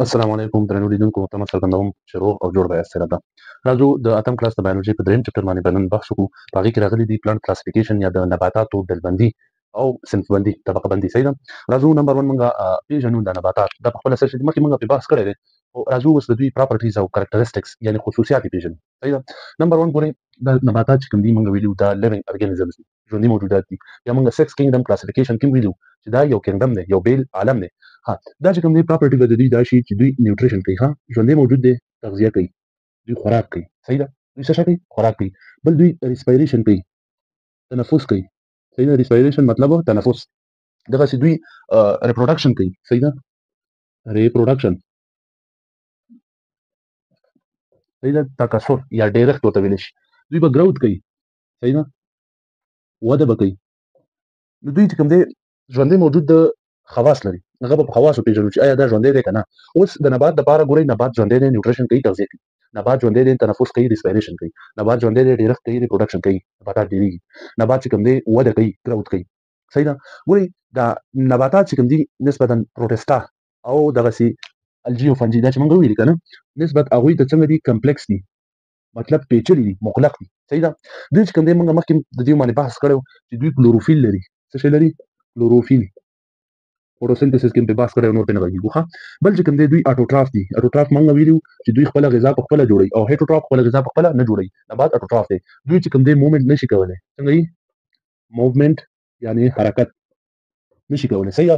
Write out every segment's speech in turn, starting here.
السلام علیکم درنو لیدونکو تمه څرګندوم چې روغ او جوړ به یاست سره ده راځو د اتم کلاس د بایولوژي په دریم چپټر باندې نن بحث وکړو په هغې کې راغلي دي پلانټ کلاسیفیکیشن یا د نباتاتو ډلبندي او صنف بندي طبقه بندي صحیح ده راځو نمبر 1 موږ پیژنو د نباتات د خپل سره چې مخکې موږ په بحث کړی دی او راځو اوس د دوی پراپرټیز او کریکټریسټکس یعنی خصوصیات پیژنو صحیح ده نمبر 1 ګورئ د نباتات چې کوم دي موږ ویلو دا لیوینګ ارګانیزمز دي ژوندي موجودات دي یا موږ سکس کینګډم کلاسیفیکیشن کې ویلو چې دا یو کینګډم دی یو بیل عالم دی ها دا چې کوم دی پراپرټي به د دوی دا شي چې دوی نیوټریشن کوي ها ژوندی موجود دی تغذیه کوي دوی خوراک کوي صحیح ده دوی څه کوي خوراک کوي بل دوی ریسپایریشن کوي تنفس کوي صحیح ده ریسپایریشن مطلب تنفس دغه سي دوی ریپروډکشن کوي صحیح ده ریپروډکشن صحیح ده تکثر یا ډیرښت ورته ویل شي دوی به گروث کوي صحیح ده وده به کوي نو دوی چې کوم دی ژوندی موجود د خواص لري هغه په خواصو پیژنو چې آیا دا ژوندی دی کنه اوس د نبات د پاره ګوري نبات ژوندی دی نیوټریشن کوي تغذیه کوي نبات ژوندی دی تنفس کوي ریسپایریشن کوي نبات ژوندی دی ډیرښت کوي ریپروډکشن کوي نباتات ډیریږي نبات چې کوم دی وده کوي گروث کوي صحیح ده ګوري دا نباتات چې کوم دي نسبتا پروټستا او دغه سي الجیو فنجي دا چې موږ ویل کنه نسبت هغه ته څنګه دي کمپلیکس دي مطلب پیچلي دي مغلق دي صحیح ده دوی چې کوم دی موږ مخکې د دې باندې بحث کړو چې دوی کلوروفیل لري څه شي لري کلوروفیل فوټوسنتھسس کې په باس کړو نور په نه غږیږو ها بل چې کوم دی دوی اټوټراف دي اټوټراف مونږ ویلو چې دوی خپل غذا په خپل جوړي او هیټوټراف خپل غذا په خپل نه جوړي نبات اټوټراف دی دوی چې کوم دی موومېنټ نشي کولای څنګه یې موومېنټ یعنی حرکت نشي کولای صحیح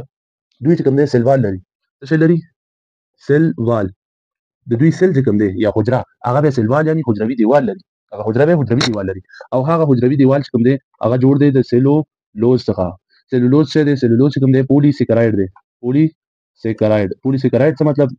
دوی چې کوم دی سیل وال لري څه شي لري سیل وال د دوی سیل چې کوم دی یا حجره هغه به سیل وال یعنی حجروي دیوال لري هغه حجره به حجروي دیوال لري او هغه حجروي دیوال چې کوم دی هغه جوړ دی د سیلولوز څخه سیلولوز څه دی سیلولوز چې کوم دی پولی سیکراید دی پولی سیکراید څه مطلب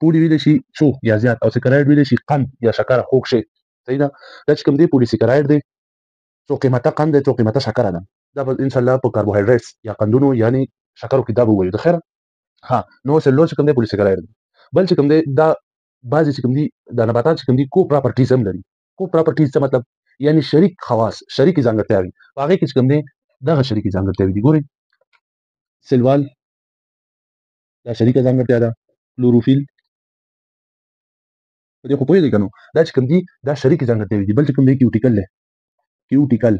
پولی ویل شي څو یا زیات او سیکراید ویل شي قند یا شکر خوږ شي صحیح ده دا چې کوم دی پولی سیکراید دی څو قیمته قند دی څو قیمته شکر ده دا به ان شاء الله په کاربوهایډریټس یا قندونو یعنی شکرو کې دا به وایو د خیر ها نو سیلولوز چې کوم دی پولی سیکراید بل چې کوم دی دا بعضی چې کوم دي د نباتات چې کوم دي کو پراپرټیز هم لري کو پراپرټیز څه مطلب یعنی شریک خواص شریک ځانګړتیاوي هغه کې چې کوم دي دغه شریک ځانګړتیاوي دي ګورئ سیلوال دا شریک ځانګړتیا ده کلوروفیل په دې خو پوهیږئ کنو دا چې کوم دي دا شریک ځانګړتیاوي دي بل چې کوم دی کیوټیکل له کیوټیکل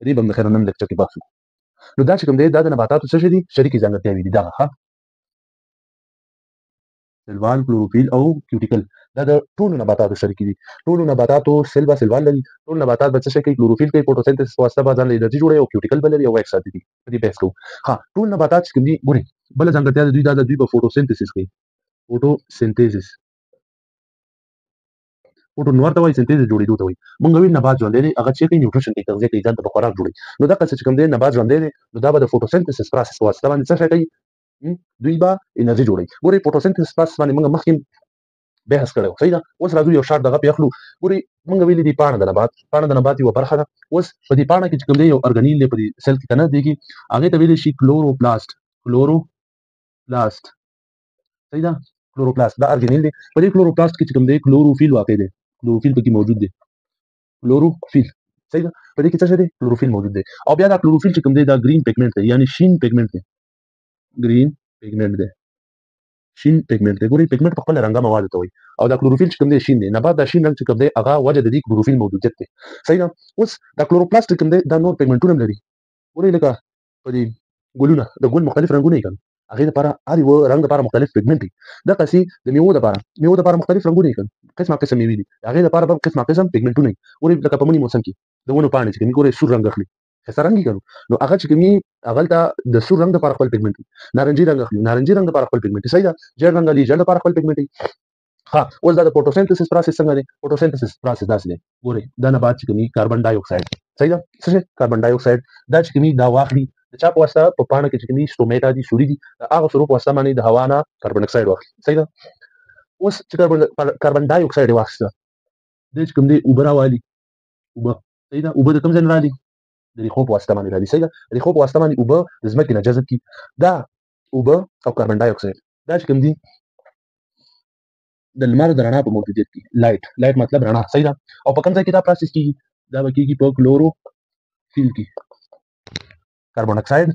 دې به د خیر نن لیکچر کې بحث نو دا چې کوم دی دا د نباتاتو څه دي شریک ځانګړتیاوي دي دغه ها سیلوال کلوروفیل او کیوټیکل دا د ټولو نباتاتو شریک دي ټولو نباتاتو سیلوال لري ټول نباتات به څه شي کوي کلوروفیل کوي فوټوسنتھسس په واسطه باندې انرژي جوړوي او کیوټیکل بل لري او ایکس ساتي دي په دې بحث کوو ها ټول نباتات چې کوم دي ګوري بل ځانګړتیا د دوی دا د دوی په فوټوسنتھسس کوي فوټوسنتھسس فوټو نور ته وایي سنتيز جوړېدو ته وایي مونږ وی نبات ژوند دی هغه چې کوي نیوټریشن کوي تغذیه کوي ځان ته خوراک جوړي نو دا څه چې کوم دی نبات ژوند دی نو دا به د فوټوسنتھسس پروسس واسطه باندې څه شي کوي دوی به انرژي جوړي ګوري فوټوسنتھسس پروسس باندې موږ مخکې بحث کړو صحیح ده اوس راځو یو شارټ دغه پیخلو ګوري موږ ویلي دي پاڼه د نبات یو برخه ده اوس په دې پاڼه کې چې کوم دی یو ارګانیل دی په دې سیل کې کنه دیږي هغه ته ویل شي کلوروپلاست صحیح ده کلوروپلاست دا ارګانیل دی په دې کلوروپلاست کې چې کوم دی کلوروفیل واقع دی کلوروفیل پکې موجود دی کلوروفیل صحیح ده په دې کې څه دی کلوروفیل موجود دی او بیا دا کلوروفیل چې کوم دی دا گرین پیګمنټ دی یعنی شین پیګمنټ دی گرین پیګمنټ دی شین پیګمنټ دی ګوري پیګمنټ په خپل رنګه مواد ته وایي او دا کلوروفیل چې کوم دی شین دی نبات دا شین رنګ چې کوم دی هغه وجه د دې کلوروفیل موجودیت دی صحیح ده اوس دا کلوروپلاست کوم دی دا نور پیګمنټونه لري ګوري لکه په دې ګلونه د ګل مختلف رنگونه یې کوي هغه لپاره هر یو رنګ لپاره مختلف پیګمنټ دی دا قصي د میوه لپاره مختلف رنگونه یې کوي قسمه میوې دي هغه لپاره به قسم پیګمنټونه ګوري لکه په منی موسم کې د ونو پاڼې چې کوي ګوري سور رنګ اخلي خسرنګي کړو نو هغه چې کومي هغه ته د سور رنگ لپاره خپل پیګمنټ نارنجي رنگ لپاره خپل پیګمنټ صحیح ده جړ رنگ لري جړ لپاره خپل پیګمنټ ها اوس دا د فوټوسنتھسس پروسس څنګه دی فوټوسنتھسس پروسس داسې دی ګوري دا نبات چې کومي کاربن ډای اکساید صحیح ده څه کاربن ډای اکساید دا چې کومي دا واخلي د چا په واسطه په پاڼه کې چې کومي سټومیټا دي سوري دي هغه سرو په واسطه باندې د هوا نه کاربن اکساید واخلي صحیح ده اوس چې کاربن ډای اکساید واخلي د چې کوم دی اوبرا والی اوبه صحیح ده اوبه د کوم ځای نه راځي د ریښو په واسطه باندې راځي صحیح ده ریښو په واسطه باندې اوبه د ځمکې نه جذب کی دا اوبه او کاربن ډای اکساید دا چې کوم دي د لمر د رڼا په موجودیت کې لایټ مطلب رڼا صحیح ده او په کوم ځای کې دا پروسس کیږي دا کیږي په کلوروفیل کې کاربن اکساید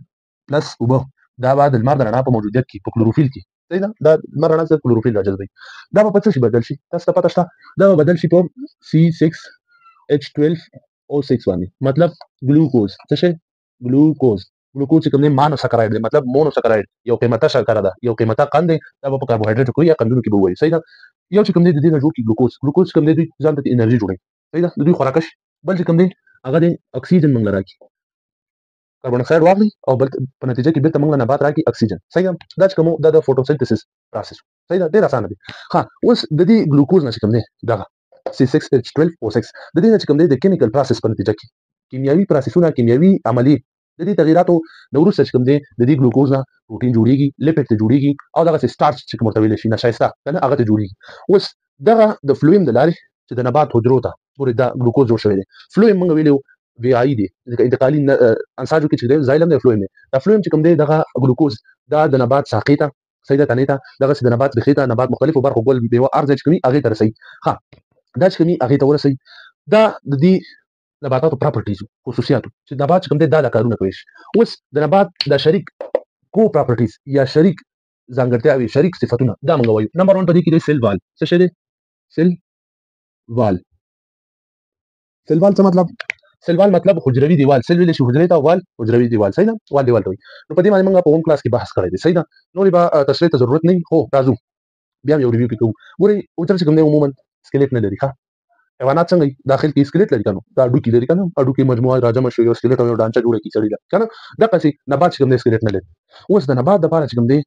پلس اوبه دا به د لمر د رڼا په موجودیت کې په کلوروفیل کې صحیح ده دا لمر رڼا سره کلوروفیل راجذبوي دا به په څه شي بدل شي تاسو ته پته شته دا به بدل شي په C6H12O6 باندې مطلب ګلوکوز څه شي ګلوکوز چې کوم نه مانو سکراید دی مطلب مونو سکراید یو قیمته شکر ده یو قیمته قند دی دا په کاربوهایډریټ کوي یا قندونو کې به وایي صحیح ده یو چې کوم دی د دې نه جوړ کی ګلوکوز کوم دی دوی ځان ته انرژي جوړوي صحیح ده د دوی خوراک بل چې کوم دی هغه د اکسیجن موږ راکړي کاربن ډای اکساید واخلي او بل په نتیجه کې بیرته موږ نبات راکړي اکسیجن صحیح ده دا چې کوم د فوټوسنتھسس پروسس صحیح ده ډیر اسانه دي ها اوس د دې ګلوکوز نه چې کوم دی دا C6H12O6 د دې نه چې کوم دی د کیمیکل پروسس په نتیجه کې کیمیاوي پروسسونه کیمیاوي عملیې د دې تغیراتو نو وروسته چې کوم دی د دې ګلوکوز نه پروتین جوړیږي لیپټ ته جوړیږي او دغه سټارچ چې کوم ورته ویل شي نشایسته کنه هغه ته جوړیږي اوس دغه د فلویم د لارې چې د نبات حجرو ته ګورې دا ګلوکوز جوړ شوی دی فلویم موږ ویلو وی آی دی ځکه انتقالي انساجو کې چې دی زایلم دی فلویم دی دا فلویم چې کوم دی دغه ګلوکوز دا د نبات ساقې ته صحیح ده تنې ته دغه د نبات بخې ته نبات مختلفو برخو ګل بیوه ارزه چې کومي هغه ته رسي ها دا چې کومي هغه ته ورسي دا د دې نباتاتو پراپرټیز خصوصیاتو چې نبات کوم دی دا کارونه کوي اوس د نبات د شریک کو پراپرټیز یا شریک ځانګړتیاوي شریک صفاتونه دا موږ وایو نمبر 1 په دې کې دی سیل وال څه شي دی سیل وال څه مطلب سیل وال مطلب حجروي دیوال سیل ویل شي حجرې ته وال حجروي دیوال صحیح ده وال دیوال ته وي نو په دې باندې موږ په هوم کلاس کې بحث کړی دی صحیح ده نو به تشریح ته ضرورت نه هو راځو بیا یو ریویو کوو ګوري او تر څه کوم دی عموما سکلیټ نه لري ښه حیوانات څنګه داخل کې سکلیټ لري کنه دا اډو کې لري کنه اډو کې مجموعه راجم شو یو سکلیټ او یو ډانچه جوړه کی سړی ده کنه دا قصې نبات کوم دی سکلیټ نه لري اوس د نبات د لپاره کوم دی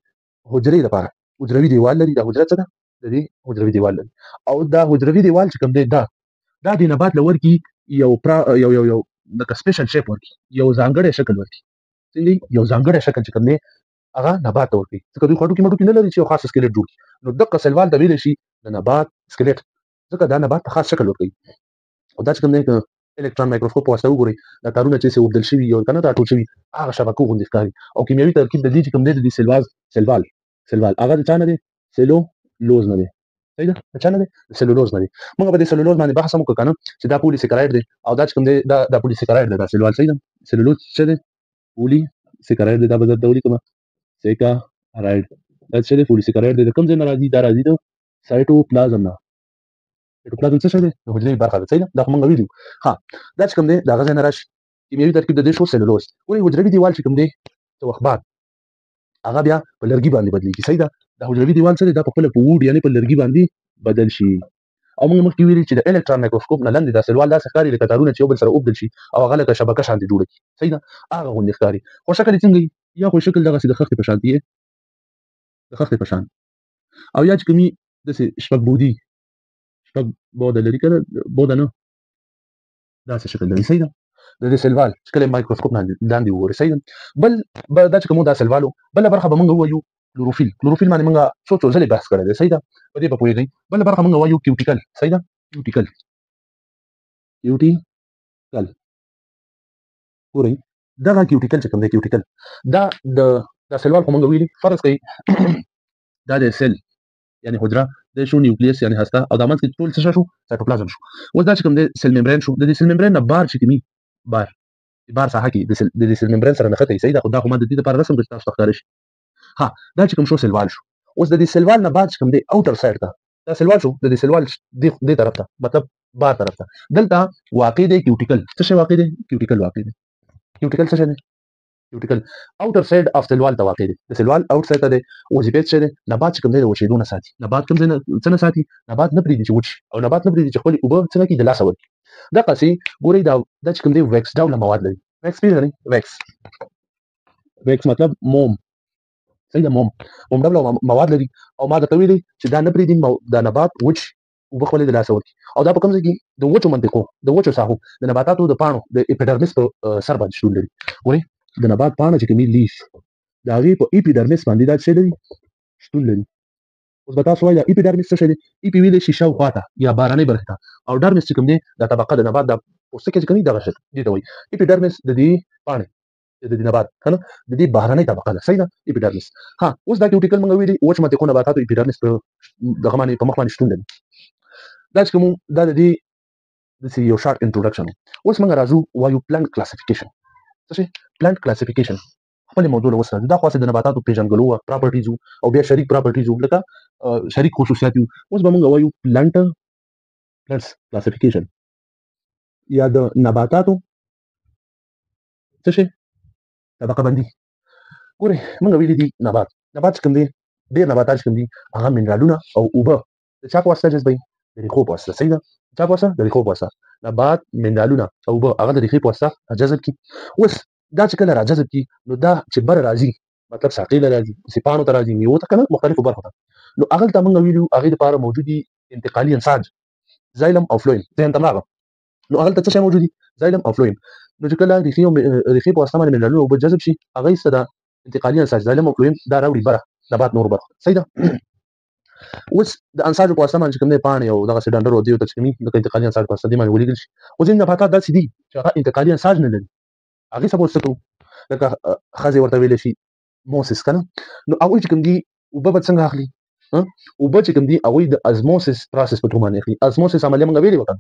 حجرې لپاره حجروي دیوال لري دا حجره څه ده د دې حجروي دیوال لري او دا حجروي دیوال چې کوم دی دا د نبات لور کې یو د سپیشل شیپ ورکی یو ځانګړی شکل ورکی څنګه یو ځانګړی شکل چې کوم دی هغه نبات ورکی ځکه دوی خړو کې مړو کې نه لري چې خاص سکلیټ جوړ نو دغه سلوال د ویل شي د نبات سکلیټ ځکه دا نبات خاص شکل ورکی او دا چې کوم دی الکترون مایکروسکوپ واسطه وګوري دا کارونه چې څه وبدل شوی یو کنه دا ټول شوی هغه شبکو غوندي ښکاري او کیمیاوي ترکیب د دې چې کوم دی د سلوال هغه څه نه دی سلولوز نه دی صحیح ده چا نه دی سلولوز نه دی موږ په دې سلولوز باندې بحث هم وکړو چې دا پولی سیکراید دی او دا چې کوم دی دا پولی سیکراید دی دا سلوال صحیح ده سلولوز څه دی پولی سیکراید دی دا به درته ولیکم سیکراید دا څه دی پولی سیکراید دی کوم ځای نه راځي دا راځي د سایټوپلازم نه سایټوپلازم څه شی دی د حجرې برخه ده صحیح ده دا موږ ویلو ها دا چې کوم دی دا غږ نه راشي کیمیاوي ترکیب د دې شو سلولوز ولې حجروي دیوال چې کوم دی څه وخت بعد هغه بیا په لرګي باندې بدلیږي صحیح ده د حجروي دیوال څه دی دا په خپل په ووډ یعنی په لرګي باندې بدل شي او موږ مخکې ویلي چې د الکترون مایکروسکوپ نه لاندې دا سلوال داسې ښکاري لکه تارونه چې یو بل سره اوبدل شي او هغه لکه شبکه شانتې جوړه کړي صحیح ده هغه غوندې ښکاري خو شکل یې څنګه یا خو شکل دغسې د خښتې په شان دی د خښتې په شان او یا چې کومي داسې شپږ بوده لري که بوده نه داسې شکل لري صحیح ده د دې سلوال چې کله مایکروسکوپ لاندې وګورئ صحیح ده بل دا چې کوم دا سلوالو بله برخه به موږ ووایو کلوروفیل باندې موږ څو ځلې بحث کړی دی صحیح ده په دې به پوهېږئ بله برخه موږ وایو کیوټیکل صحیح ده کیوټیکل ګورئ دغه کیوټیکل چې کوم دی کیوټیکل دا د سلوال خو موږ ویلي فرض کوئ دا د سیل یعنی حجره د شو نیوکلیس یعنی هسته او د منځ کې ټول څه شو سایټوپلازم شو اوس دا چې کوم دی سیل ممبرین شو د دې سیل ممبرین نه بار چې کومي بار ساحه کې د دې سیل ممبرین سره نښتې صحیح ده خو دا خو ما د دې لپاره رسم کړی تاسو ته ښکاره شي ها دا چې کوم شو سلوال شو اوس د دې سلوال نه بعد چې کوم دی اوټر سایډ ته دا سلوال شو د دې سلوال دې طرف ته مطلب بار طرف ته دلته واقع دی کیوټیکل څه شی واقع دی کیوټیکل واقع دی کیوټیکل څه شی دی کیوټیکل اوټر سایډ اف سلوال ته واقع دی د سلوال اوټ سایډ ته دی وظیفه څه دی نبات چې کوم دی د وچېدو نه ساتي نبات کوم ځای نه ساتي نبات نه پرېږدي چې وچ او نبات نه پرېږدي چې خپلې اوبه څنګه کړي د لاسه ورکړي دقسې ګورئ دا چې کوم دی ویکس ډوله مواد لري ویکس پېژنئ ویکس مطلب موم صحیح ده موم ډوله مواد لري او ما درته ویلي چې دا نه پرېږدي دا نبات وچ اوبه خپلې د لاسه ورکړي او دا په کوم ځای کې د وچو منطقو د وچو ساحو د نباتاتو د پاڼو د اپیډرمس په سر باندې شتون لري ګورئ د نبات پاڼه چې کومي لیف د هغې په اپیډرمس باندې دا څه لري شتون لري اوس به تاسو وایئ دا اپیډرمس څه شی دی اپي ویلی شي شاوخوا ته یا بارنۍ برخې ته او ډرمس چې کوم دی دا طبقه د نبات د پوستکي چې کومي دغه شی دې ته وایي اپیډرمس د دې پاڼې د دې نبات ښه نو د دې بهرنۍ طبقه ده صحیح ده اپیډرمس ها اوس دا کیوټیکل موږ ویلي وچ منطقو نباتاتو اپیډرمس په دغه باندې په مخ باندې شتون لري دا چې کوم دا د دې داسې یو شارټ انټروډکشن اوس موږ راځو وایو پلانټ کلاسیفیکیشن څه شی پلانټ کلاسیفیکیشن خپل موضوع له وسره دا خاصه د نباتاتو پیژنګلو پراپرټیز او بیا شریک پراپرټیز لکه شریک خصوصیات اوس به موږ وایو پلانټس کلاسیفیکیشن یا د نباتاتو څه شي طبقه بندي. ګوره موږ ویلي دي نبات کوم دی ډېر نباتات کوم دي هغه منرالونه او اوبه د چا په واسطه جذبوي د ریښو په واسطه. صحیح ده چا په واسطه د ریښو په واسطه نبات منرالونه او اوبه هغه د ریښې په واسطه جذب کی. اوس دا چې کله را جذب کی نو دا چې بر راځي مطلب ساقې له راځي سیپانو ته راځي میوو ته کنه مختلفو برخو ته نو هغه ته موږ ویلو هغه لپاره موجودي انتقالي انساج زایلم او فلویم ذهن ته راغله نو هغه ته څه شی موجودي زایلم او فلویم نو چې کله ریښې په واسطه باندې منرالونه اوبه جذب شي هغه څه ده انتقالي انساج زایلم او فلویم دا راوړي بره نبات نور برخه. صحیح ده اوس د انساج په واسطه باندې کوم نه پاڼې او دغه سډنډر او دیو ته کومي د انتقالي انساج په واسطه دی باندې ولیدل شي. او ځین نباتات داسې دي چې هغه انتقالي انساج نه لري هغه سپورټ څه کوي لکه خزه ورته ویل شي موسس کنه نو هغه چې کوم دي اوبه به څنګه اخلي اوبه چې کوم دي هغه د ازموسس پروسس په توګه باندې اخلي. ازموسس عملیه موږ ویلې وکړه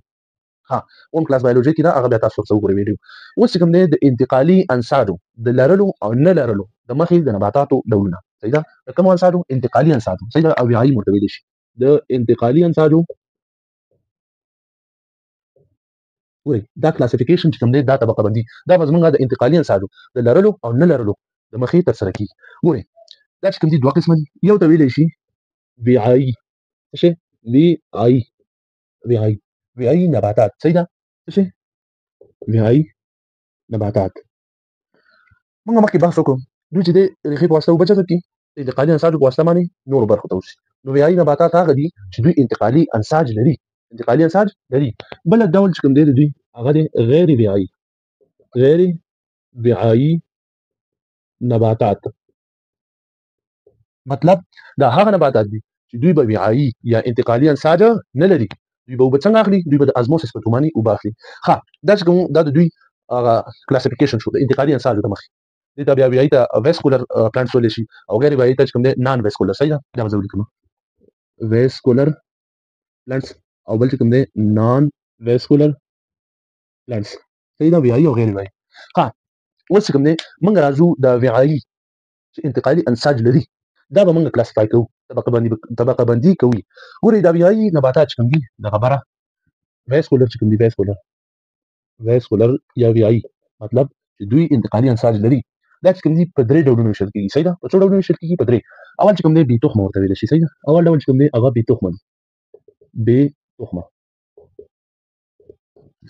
اون کلاس بایولوژي کې دا هغه بیا تاسو څه وګورئ ویډیو. اوس کوم دی د انتقالي انساجو د لرلو او نه لرلو د مخې د نباتاتو ډولونه. صحیح ده د کوم انساجو انتقالي انساجو صحیح ده او ویایي مرتبط شي د انتقالي انساجو ګورئ دا کلاسیفیکیشن چې کوم دی دا طبقه بندي دا به زمونږ د انتقالي انساجو د لرلو او نه لرلو د مخې ترسره کیږي. ګورئ دا چې کوم دي دوه قسمه دي یو ته ویلی شي ویایي څه شی ویایي نباتات. صحیح ده څه شی ویایي نباتات موږ مخکې بحث وکړو دوی چې د ریښې په واسطه اوبه جذب کړي د انتقالي انساجو په واسطه باندې نورو برخو ته وځي. نو ویایي نباتات هغه دي چې دوی انتقالي انساج لري بل ډول چې کوم دی د دوی هغه دی غیر ویایي نباتات. مطلب دا هغه نباتات دي چې دوی به ویایي یا انتقالي انساج نه لري دوی به اوبه څنګه اخلي دوی به د ازموسس په توګه باندې اوبه اخلي. دا چې کوم دا د دوی کلاسیفیکیشن شو د انتقالي انساجو د مخې دې ته بیا ویایي ته ویسکولر پلانټس ویلی شي او غیر ویایي ته چې کوم دی نان ویسکولر. صحیح ده دا به زه ولیکم ویسکولر پلانټس او بل چې کوم دی نان ویسکولر پلانټس. صحیح ده ویایي او غیر ویایي. اوس چې کوم دی موږ راځو د ویایي چې انتقالي انساج لري دا به موږ کلاسیفای کوو طبقه بندي کوي. ګورئ دا ویایي نباتات چې کوم دي د خبره ویسکولر چې کوم دي ویسکولر یا ویایي مطلب چې دوی انتقالي انساج لري دا چې کوم دي په درې ډولونو ویشل کېږي. صحیح ده په څو ډولونو ویشل کېږي په درې. اول چې کوم دی بې تخمه ورته ویلی شي. صحیح ده اول ډول چې کوم دی هغه بې تخمه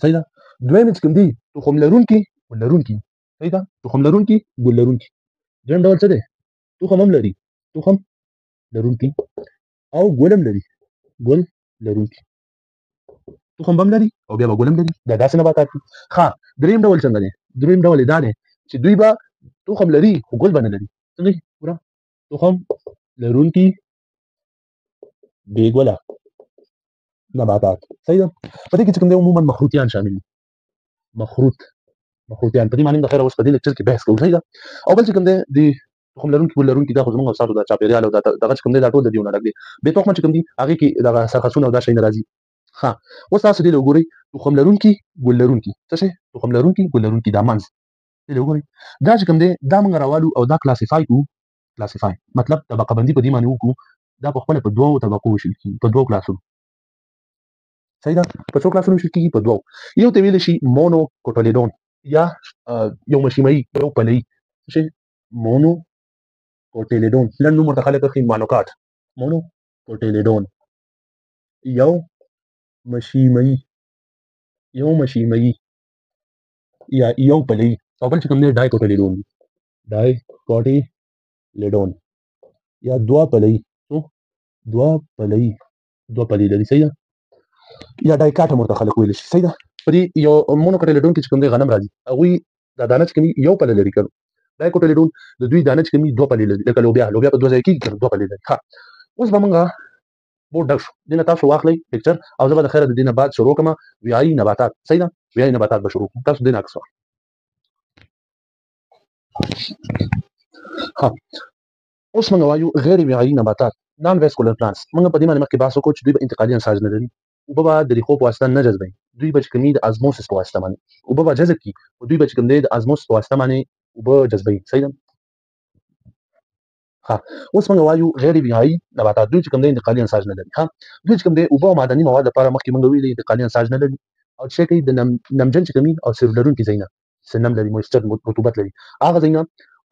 صحیح ده. دویم چې کوم دی تخم لرونکي ګل لرونکي. صحیح ده تخم لرونکي ګل لرونکي. دریم ډول څه دی تخم هم لري تخم لرونکي او ګل هم لري ګل لرونکي تخم هم لري او بیا به ګل هم لري دا داسې نباتات دي. دریم ډول څنګه دی دریم ډول دا دی چې دوی به تخم لري خو ګل به نه لري. څنګه ګوره تخم لرونکي بې ګله نباتات. صحیح ده په دې کې چې کوم دی عموما مخروطیان شامل دي مخروطیان په دې معنی د خیره اوس په دې لیکچر کې بحث کوو. صحیح ده او بل چې کوم دی د تخم لرونکي ګل لرونکي دا خو زموږ استادو د چاپېریال او دغه چې کوم دی دا ټول د دې نه ډک دي. بې تخمه چې کوم دي هغې کې دغه سرخسونه او دا شی نه راځي. اوس تاسو دې له وګورئ تخم لرونکي ګل لرونکي څه شی تخم لرونکي ګل لرونکي دا منځ دې له وګورئ دا چې کوم دی دا موږ راوالو او دا کلاسیفای مطلب طبقه بندي په دې معنی وکړو دا په خپله په دوو طبقو ویشل کېږي په دوو کلاسونو. صحیح ده په څو کلاسونو ویشل کېږي په دوو. یو ته ویلی شي مونو کوټلیډون یا یو مشیمهیي یو پلهیي څه شی مونو کوټلیډون لنډ نوم ورته خلک اخلي مانوکاټ مونو کوټلیډون یو مشیمهیي یا یو پلهیي او بل چې کوم دی ډای کوټلیډون یا دوه پلهیي لري. صحیح ده یا ډایکاټ هم ورته خلک ویلی شي. صحیح ده په دې یو مونوکوټلیډون کې چې کوم دی غنم راځي هغوی دا دانه چې کوم یو پله لري کړو ډایکوټلیډون د دوی دانه چې کوم دوه پلې لري لکه لوبیا په دوه ځای کېږي دوه پلې لري. اوس به موږ بورډ ډک شو دې نه تاسو واخلئ پکچر او زه به د خیره د دې نه بعد شروع کړم ویایي نباتات. صحیح ده ویایي نباتات به شروع کړم تاسو دې نه عکس واخلئ. اوس موږ وایو غیر ویایي نباتات نان ویسکولر پلانټس. موږ په دې باندې مخکې بحث وکړو چې دوی به انتقالي انساج نه لري اوبه به د ریښو په واسطه نه جذبوي دوی به چې کوم د ازموسس په واسطه باندې اوبه به جذب کړي او دوی به چې کوم د ازموسس په واسطه باندې اوبه جذبوي. صحیح ده ها اوس موږ وایو غیر ویایي نباتات دوی چې کوم دی انتقالي انساج نه لري ها دوی چې کوم دی اوبه او معدني مواد لپاره مخکې موږ ویلي انتقالي انساج نه لري او چې کوي د نمجن چې کومي او سیور لرونکي ځایونه سنم لري مویسچر رطوبت لري هغه ځایونه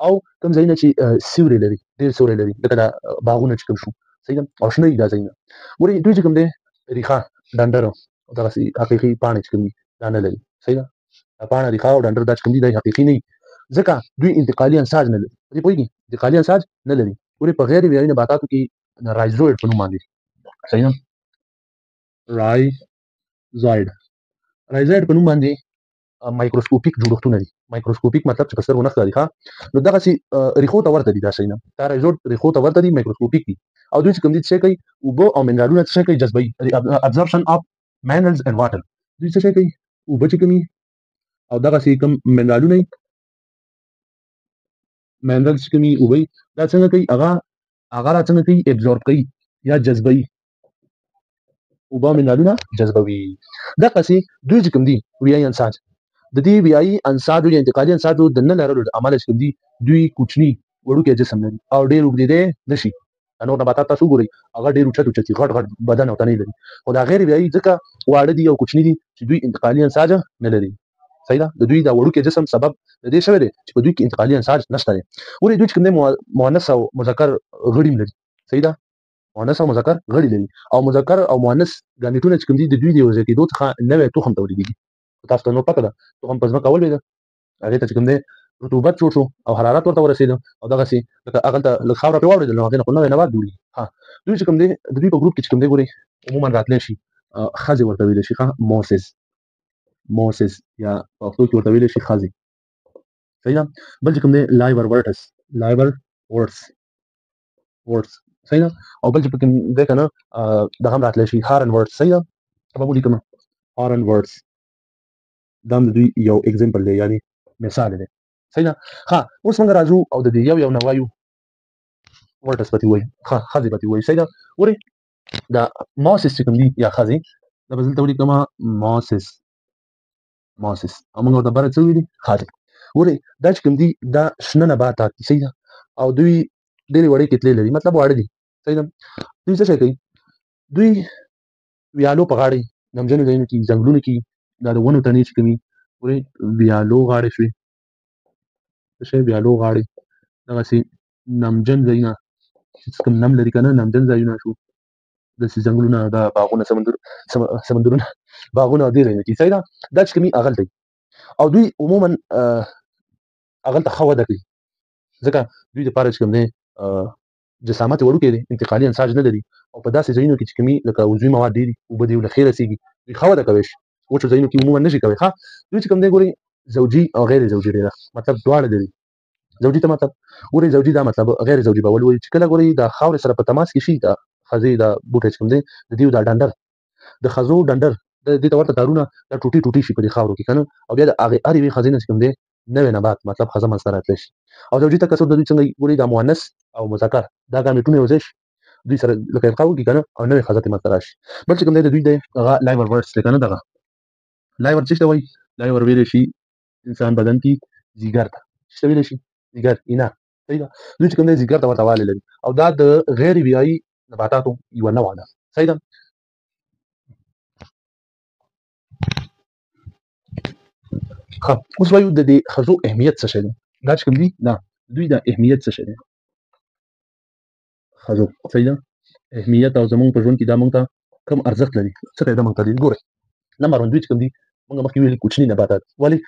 او کوم ځایونه چې سیوري لري ډېر سیوري لري لکه دا باغونه چې کوم شو صحیح ده او شنه دا ځایونه ګورئ دوی چې کوم دی ریښه ډنډر او دغسې حقیقي پاڼې چې کوم دي دا نه لري صحیح ده دا پاڼه ریښه او ډنډر دا چې کوم دي دا حقیقي نه وي ځکه دوی انتقالي انساج نه لري په دې پوهېږي انتقالي انساج نه لري ګورئ په غیر ویایي نباتاتو کې رایزویډ په نوم باندې صحیح ده رایزویډ په نوم باندې مایکروسکوپیک جوړښتونه دي مایکروسکوپیک مطلب چې په سترګو نه ښکاري ښه نو دغسې ریښو ته ورته دي دا شیونه دا رایزویډ ریښو ته ورته دي مایکروسکوپیک دي او دوی چې کوم دي څه کوي اوبه او منرالونه څه کوي جذبوي ابزورپشن اف minerals and water دوی څه کوي اوبه چې کومي او دغسې کوم منرالونه minerals چې کومي اوبه دا څنګه کوي هغه را څنګه کوي ابزورب کوي یا جذبوي اوبه منرالونه جذبوي دغسې دوی چې کوم دي ویایي انساج د دې ویایي انساجو یا انتقالي انساجو د نه لرلو له امله چې کوم دي دوی کوچني وړوکی جسم لري او ډېر اوږدېدی نه شي نور نباتات تاسو وګورئ هغه ډېر اوچت اوچت دي غټ غټ بدن او تنې لري خو دا غیر ویایي ځکه واړه دي او کوچني دي چې دوی انتقالي انساج نه لري صحیح ده د دوی دا وړوکی جسم سبب د دې شوی دی چې په دوی کې انتقالي انساج نشته دی ګورئ دوی چې کوم دی مؤنث او مذکر غړي لري صحیح ده مؤنث او مذکر غړي لري او مذکر او مؤنث ګانیټونه چې کوم دي د دوی د یو ځای کېدو څخه نوی تخم تولیدېږي تاسو ته نور پته ده تخم په ځمکه ولوېده هغې ته چې کوم دی رطوبت جوړ شو او حرارت ورته ورسېده او دغسې لکه هغلته لږ خاوره پرې واورېدل نو هغې نه خو نوی نبات جوړېږي ها دوی چې کوم دی د دوی په ګروپ کې چې کوم دی ګورئ عموما راتلی شي ښځې ورته ویلی شي ښه موسس یا په پښتو کې ورته ویلی شي ښځې صحیح ده بل چې کوم دی لایور ورټس صحیح ده او بل چې پکې دی که نه دغه هم راتلی شي هارن ورټس صحیح ده به مو لیکم هارن ورټس دا هم د دوی یو اګزمپل دی یعنې مثال دی صحیح ده ښه اوس موږ راځو او د دې یو نه وایو ورټس پتې وایي ښه ښځې پتې وایي صحیح ده ګورئ دا موسس چې کوم دي یا ښځې دا به دلته ولیکمه موسس او موږ ورته بره څه ویلي ښځې ګورئ دا چې کوم دي دا شنه نباتات دي صحیح ده او دوی ډېرې وړې کتلې لري مطلب واړه دي صحیح ده دوی څه شی کوي دوی ویالو په غاړې نمجنو ځایونو کې ځنګلونو کې دا د ونو تنې چې کومي ګورئ ویالو غاړې شوې څه شی ویالو غاړې دغسې نمجن ځایونه چې کوم نم لري که نه نمجن ځایونه شو داسې ځنګلونه دا باغونه سمندرونه باغونه او دې ځایونه کې صحیح ده دا چې کومي هغلته او دوی عموما هغلته ښه وده کوي ځکه دوی دپاره چې کوم دی جسامت یې وړوکی دی انتقالي انساج نه لري او په داسې ځایونو کې چې کومي لکه عضوي مواد ډېر دي اوبه دې له ښې رسېږي دوی ښه وده کولی شي وچو ځایونو کې عموما نه شي کولی ښه دوی چې کوم دی ګورئ زوجي او غیر زوجي ډېرښت مطلب دواړه لري زوجي ته مطلب ګورئ زوجي دا مطلب غیر زوجي به ولولئ چې کله ګورئ د خاورې سره په تماس کې شي د ښځې دا بوټی چې کوم دی د دوی دا ډنډر د ښځو ډنډر دې ته ورته تارونه دا ټوټې شي په دې خاورو کې که نه او بیا د هغې هرې یوې ښځې نه چې کوم دی نوی نبات مطلب ښځه منځته راتلی شي او زوجي تکثر د دوی څنګه ګورئ دا مؤنث او مذکر دا ګانټونه یو ځای شي دوی سره لکه القا وکړي که نه او نوې ښځه ترې منځته راشي بل چې کوم دی د دوی دی هغه لایور ورډس دی که نه دغه لایور څه ته وایي لایور ویلی شي انسان بدن کې ځیګر ته څه ته ویلی شي ځیګر اینا صحیح ده دوی چې کوم دی ځیګر ته ورته والی لري او دا د غیر ویایي نباتاتو یوه نوعه ده صحیح ده ښه اوس وایو د دې ښځو اهمیت څه شی دی دا چې کوم دي دا دوی د اهمیت څه شی دی ښځو صحیح ده اهمیت او زموږ په ژوند کې دا موږ ته کوم ارزښت لري څه ته یې دا موږ ته لري ګورئ نمبر ون دوی چې کوم دي موږ مخکې ویلي کوچني نباتات ولې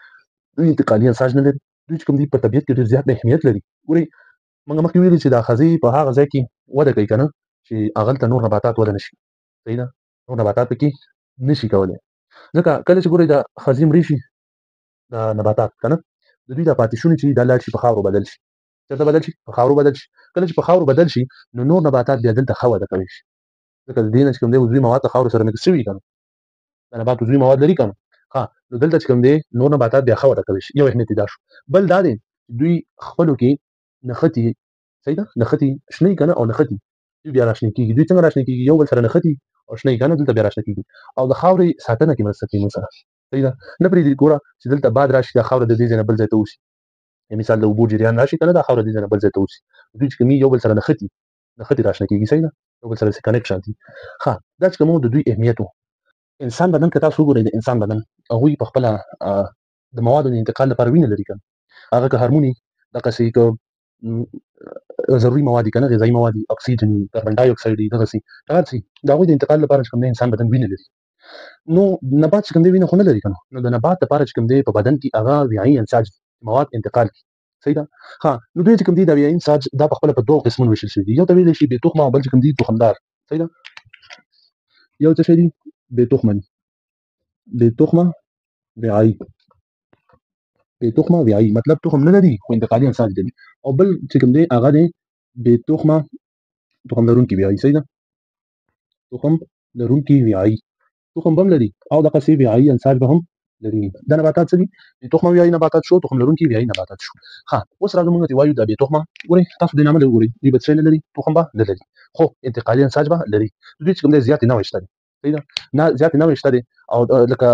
دوی انتقالي انساج نه لري دوی چې کوم دي په طبیعت کې ډېر زیات اهمیت لري ګورئ موږ مخکې ویلي چې دا ښځې په هغه ځای کې وده کوي که نه چې هغلته نور نباتات وده نه شي صحیح ده نور نباتات پکې نه شي کولی ځکه کله چې ګورئ دا ښځې مړې شي دا نباتات که نه د دوی دا پاتې شوني چې دا لاړ شي په خاورو بدل شي چېرته بدل شي په خاورو بدل شي کله چې په خاورو بدل شي نو نور نباتات بیا دلته ښه وده کولی شي ځکه د دې نه چې کوم دی عضوي مواد د خاورو سره مکس شوي که نه دا نبات عضوي مواد لري که نه ښه نو دلته چې کوم دی نور نباتات بیا ښه وده کولی شي یو اهمیت یې دا شو بل دا دی دوی خپلو کې نښتي صحیح ده نښتي شنه که نه او نښتي دوی بیا راشنه کېږي دوی څنګه راشنه کېږي یو بل سره نښتي او شنه که نه دلته بیا راشنه کېږي او د خاورې ساتنه کې مرسته کوي موږ سره صحیح ده نه پرېږدي ګوره چې دلته باد راشي دا خاوره د دې ځای نه بل ځای ته وشي مثال د اوبو جریان راشي کنه دا خاوره دې نه بل ځای ته وځي دوی چې کوم یو بل سره نښتي راشنه کېږي صحیح ده یو بل سره کنیکشن دي ښه دا چې کوم د دوی اهمیت انسان بدن که تاسو وګورئ د انسان بدن هغوی په خپله د موادو د انتقال لپاره وینه لري کنه هغه که هارموني دغسې که ضروري مواد دي کنه غذایي مواد دي اکسیجن کاربن ډای اکساید دي دغسې هر څه د هغوی د انتقال لپاره چې کوم دی انسان بدن وینه لري نو نبات چې کوم دی وینه خو نه لري کنه نو د نبات لپاره چې کوم دی په بدن کې هغه ویایي انساج مواد انتقال کوي صحیح ده ها نو دوی چې کوم دی دا ویایي انساج دا په خپله په دوه قسمونو ویشل شوي دي یو ته ویلی شي بې تخمه او بل چې کوم دی تخمدار صحیح ده یو څه شی دي بې تخمه دي بې تخمه ویایي بې تخمه ویایي مطلب تخم نه لري خو انتقالي انساج لري او بل چې کوم دی هغه دی بې تخمه تخم لرونکي ویایي صحیح ده تخم لرونکي ویایي تخم به هم لري او دغسې ویایي انساج به هم لري دا نباتات څه دي بې تخمه ویایي نباتات شو تخم لرونکي ویایي نباتات شو ښه اوس راځو موږ ته وایو دا بې تخمه ګورئ تاسو دې نامه وګورئ دوی به څه نه لري تخم به نه لري خو انتقالي انساج به لري دوی چې کوم دی زیاتې نوعې شته دي صحیح ده نه زیاتې نوعې شته دي او لکه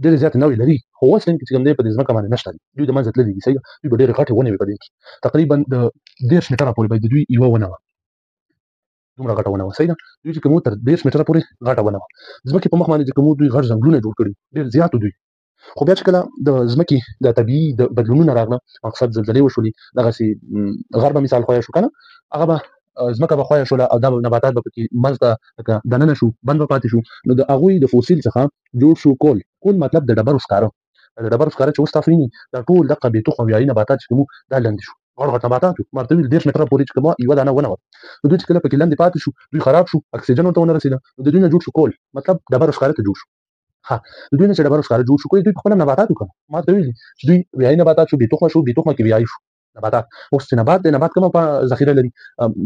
ډېرې زیاتې نوعې لري خو اوس چې کوم دی په دې ځمکه باندې نشته دي دوی د منځه تللي دي صحیح ده دوی به ډېرې غټې ونې وي په دې کې تقریبا د 10 متره پورې به د دوی یوه ونه وه دومره غټه ونه وه صحیح ده دوی چې کوم تر 10 متره پورې غټه ونه وه ځمکې په مخ باندې چې کوم دوی غټ ځنګلونه جوړ کړي ډېر زیات دوی خو بیا چې کله د ځمکې د طبیعي د بدلونونه راغله مقصد زلزلې وشولې دغسې غر به مثال ښویه شو که نه هغه به ځمکه به ښویه شوله او دا نباتات به پکې منځ ته لکه دننه شو بند به پاتې شو نو د هغوی د فوسیل څخه جوړ شو کول مطلب د ډبرو سکاره د ډبرو سکاره چې اوس تاسو وینئ دا ټول دغه بې تخمه ویایي نباتات چې کوم دا لاندې شو غټ غټ نباتات وو ما ورته ویل 10 متره پورې چې کومه یوه دانه ونه وه نو دوی چې کله پکې لاندې پاتې شو دوی خراب شو اکسیجن ورته ونه رسېده نو د دوی نه جوړ شو کول مطلب ډبرو سکاره ته جوړ شو ها د دوی نه چې ډبرو سکاره جوړ شو کوی دوی په خپله نباتات وکړه ما ورته ویلي چې دوی ویایي نباتات شو بې تخمه شو بې تخمه کې ویایي شو نباتات اوس چې نبات دی نبات کومه ذخیره لري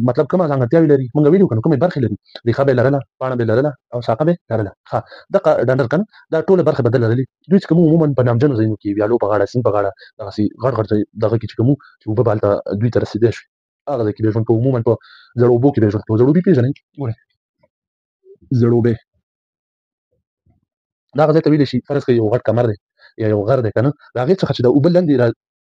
مطلب کومه ځانګړتیاوې لري مونږ ویلي کنه کومې برخې لري ریښه به یې لرله پاڼه به یې لرله او ساقه به یې لرله ښه دغه ډنډر که نه دا ټوله برخې به ده لرلې دوی چې کوم عموما په نامجنو ځایونو کې ویالو په غاړه سیند په غاړه دغسې غټ غټ دغه کې چې کوم چې اوبه به هلته دوی ته رسېدی شي هغه ځای کې به یې ژوند کوو عموما په زړوبو کې به یې ژوند کوو زړوبي پېژنئ ګورئ زړوبې دا هغه ځای ته ویلی شي فرض کړئ یو غټ کمر دی یا یو غر دی که نه د هغې څخه چې د اوبه لاندې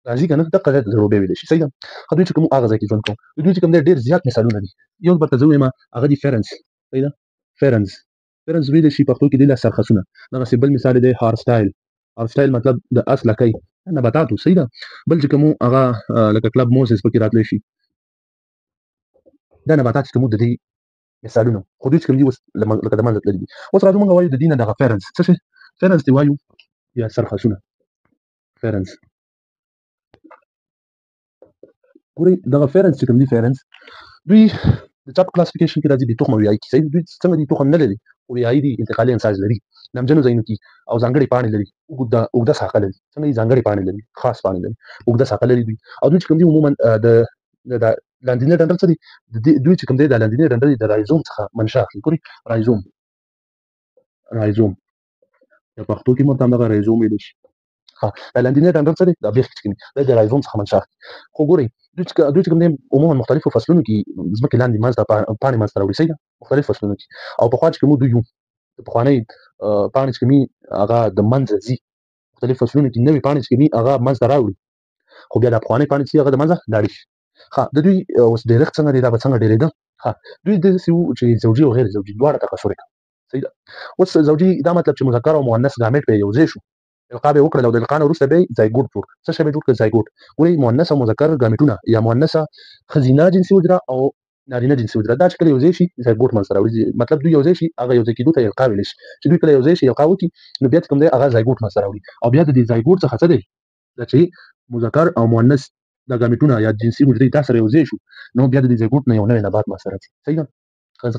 راځي که نه دغه ځای ته زړوبې ویلی شي صحیح ده ښه دوی چې کوم هغه ځای کې ژوند کوو دوی چې کوم دی ډېر زیات مثالونه دي یو درته زه ووایم هغه دي فرنس صحیح ده فرنس ویلی شي پښتو کې دي له سرخسونه دغسې بل مثال دی هارسټایل مطلب د اس لکۍ نباتاتو صحیح ده بل چې کوم هغه لکه کلب موسس پکې راتلی شي دا نباتات چې کوم د دې مثالونه خو دوی چې کوم دي اوس لکه د منځه تللي دي اوس راځو موږ وایو د دې نه دغه فرنس څه شی فرنس دې وایو یا سرخسونه فرنس ګورئ دغه فرنس چې کوم دي فرنس دوی د چا په کلاسیفیکیشن کې راځي بې تخمه ویایي کې صحیح دوی څنګه دي تخم نه لري خو ویایي دي انتقالي انساج لري نمجنو ځایونو کې او ځانګړې پاڼې لري اوږده ساقه لري څنګه یې ځانګړې پاڼې لري خاص پاڼې لري اوږده ساقه لري دوی او دوی چې کوم دي عموما د لاندینی ډنډر څه دي دوی چې کوم دی د لاندینی ډنډر د رایزوم څخه منشا اخلي ګورئ رایزوم یا پښتو کې مو ته همدغه رایزوم ویلی شي ښه د لاندینی ډنډر څه دی دا بیخ چې کوم دی د رایزوم څخه منشا اخلي خو ګورئ دوی چې کوم دی عموما مختلفو فصلونو کې ځمکې لاندې منځ ته پاڼې منځ ته راوړي صحیح ده مختلف فصلونو کې او پخوا چې کوم دوی یو د پخوانۍ پاڼې چې کومې هغه د منځه ځي مختلف فصلونو کې نوې پاڼې چې کومې هغه منځ ته راوړي خو بیا د پخوانۍ پاڼې چې هغه د منځه لاړې شي ښه د دوی اوس ډیرښت څنګه دی دا به څنګه ډیرېده ښه دوی داسې وو چې زوجي او غیر زوجي دواړه تکثر یې کوه صحیح ده اوس زوجي دا مطلب چې مذکر او مؤنث ګامېټ به یې یو ځای شو القا به یې وکړل او د القا نه وروسته به یې زایګوټ جوړ کړ څه شی به یې جوړ کړ زایګوټ ګورئ مؤنث او مذکر ګامېټونه یا مؤنثه ښځینه جنسي حجره او نارینه جنسي حجره دا چې کله یو ځای شي زایګوټ منځته راوړي مطلب دوی یو ځای شي هغه یو ځای کېدو ته القا ویلی شي چې دوی کله یو ځای شي القا وکړي نو بیا چې کوم دی هغه زایګوټ منځته راوړي او بیا د دې زایګوټ څخه څه دی دا چې مذکر او مؤنث دا ګامېټونه یا جنسي حجرې دا سره یو ځای شو نو بیا د دې زایګوټ نه یو نوی نبات منځته راځي صحیح ده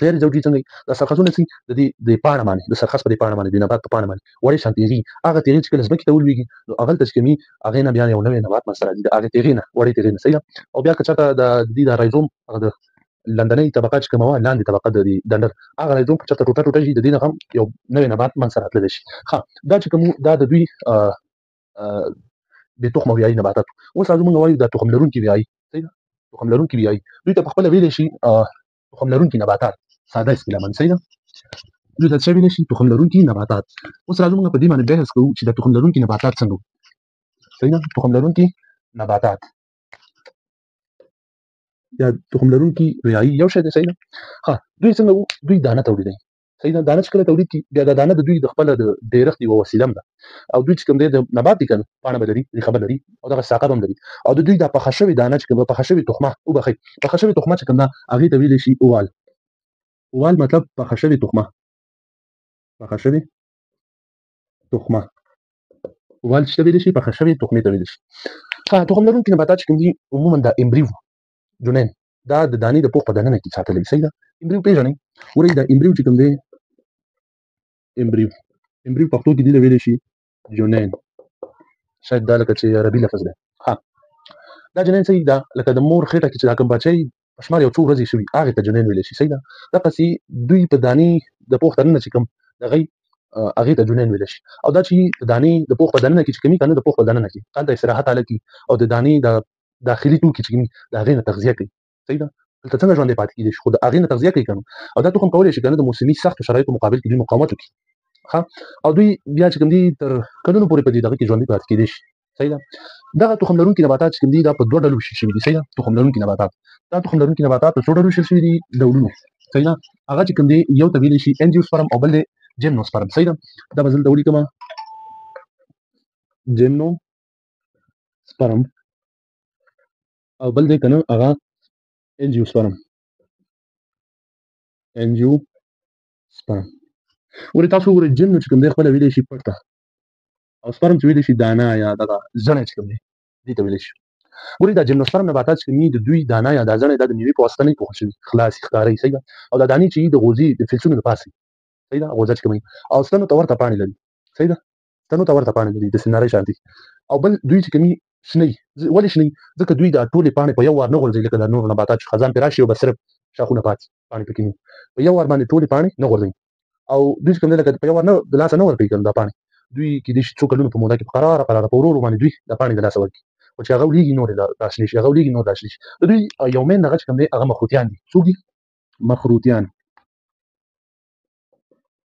غیر زوجي څنګه د سرخسونه سي د دې د پاڼه باندې د سرخس په دې پاڼه باندې د نبات په پاڼه باندې وړې شان تیږي هغه تیږي چې کله ځمکې ته ولویږي نو هغه ته چې کومي هغې نه بیا یو نوی نبات منځته راځي د هغې تیږې نه وړې تیږې نه صحیح ده او بیا که چېرته د دې د رایزوم هغه د لاندنۍ طبقه چې کومه وه لاندې طبقه د دې ډنډر هغه رایزوم که چېرته ټوټه شي د دې نه هم یو نوی نبات منځته راتللی شي ښه دا چې کوم دا د دوی بې تخمه ویایي نباتات اوس راځو موږ وایو دا تخم لرونکي ویایي صحیح ده تخم لرونکي ویایي دوی ته په خپله ویلی شي تخم لرونکي نباتات ساده اصطلاحاً صحیح ده دوی ته څه ویلی شي تخم لرونکي نباتات اوس راځو موږ په دې باندې بحث کوو چې د تخم لرونکي نباتات څنګه صحیح ده تخم لرونکي نباتات یا تخم لرونکي ریایي یو شی دی صحیح ده. دوی څنګه وو دوی دانه تولیدوي صحیح ده. دانه چې کله تولید کړي بیا د دانه د دوی د خپله د ډیرښت یوه وسیله هم ده او دوی چې کوم دی د نبات دي که نه پاڼه به لري ریښه به لري او دغه ساقه به هم لري او د دوی دا پخه شوې دانه چې کومه پخه شوې تخمه وبخئ پخه شوې تخمه چې کوم ده هغې ته ویلی شي اوال. اوال مطلب پخه شوې تخمه پخه شوې تخمه اوال چې ته ویلی شي پخه شوې تخمې ته ویلی شي. تخم لرونکي نباتات چې کوم دي عموما د امبریو جنین دا د دانې د پوښ په دننه کې ساتلی وي صحیح ده. امبریو پېژنئ ګورئ د امبریو چې کوم دی امبریو پښتو کې دې ته ویلی شي جنین شاید دا لکه چې عربي لفظ دی. دا جنین صحیح ده لکه د مور خېټه کې چې دا کوم بچی په شمار یو څو ورځې شوي هغې ته جنین ویلی شي صحیح ده. دقسې دوی په دانې د پوښ دننه چې کوم د هغې ته جنین ویلی شي او دا چې د دانې د پوښ په دننه کې چې کومي که نه د پوښ په دننه کې هلته استراحت حاله کي او د دانې د داخلي توکي چې کومي د هغې نه تغذیه کوي صحیح ده. دلته څنګه ژوندی پاتې کېدی شي خو د هغې نه تغذیه کوي که نه او دا تخم کولی شي که نه د موسمي سختو شرایطو مقابل کې دوی مقاومت وکړي او دوی بیا چې کوم دي تر کلونو پورې په دې دغه کې ژوندي پاتې کېدی شي صحیح ده. دغه تخم لرونکي نباتات چې کوم دي دا په دوه ډلو ویشل شوي دي صحیح ده. تخم لرونکي نباتات دا تخم لرونکي نباتات په څو ډلو ویشل شوي دي ډولونو صحیح ده. هغه چې کوم دی یو ته ویلی شي انجیوسپرم او بل دی جیمنوسپرم صحیح ده. دا به زه دلته ولیکمه جیمنوسپرم او بل دی که نه هغه انجیوسپرم ګورئ تاسو وګورئ جیم چې کوم دی خپله ویلی شي پټ ته او سپرم چې ویلی شي دانه یا دغه زڼی چې کوم دی دې ته ویلی شي. ګورئ دا جیمنوسپرم نباتات چې کوم دي د دوی دانه یا دا زڼی دا د میوې په واسطه نه پوښل شوي خلاص ښکارئ صحیح ده او دا دانې چې د غوزي د فلسونو د پاسه صحیح ده غوزه چې کوم او ستنو ته ورته پاڼې لري صحیح ده. ستنو ته ورته پاڼې لري د سینارۍ شانتي او بل دوی چې کومي شنه ولې شنه ځکه دوی دا ټولې پاڼې په یو وار نه غورځوي لکه د نورو نباتات چې خزان پرې راشي او بس صرف شاخونه پاتې پاڼې پکې نه په یو وار باندې ټولې پاڼې نه غورځوي او دوی چې کوم دی لکه په یو وار نه د لاسه نه ورکوي که نه دا پاڼې دوی کېدای شي څو کلونو په موده کې په قراره په ورو ورو باندې دوی دا پاڼې د لاسه ورکړي خو چې هغه ولیږي نورې راشنې شي هغه ولیږي نور راشنې شي. د دوی یو مین هغه چې کوم دی هغه مخروطیان دي. څوک دي؟ مخروطیان.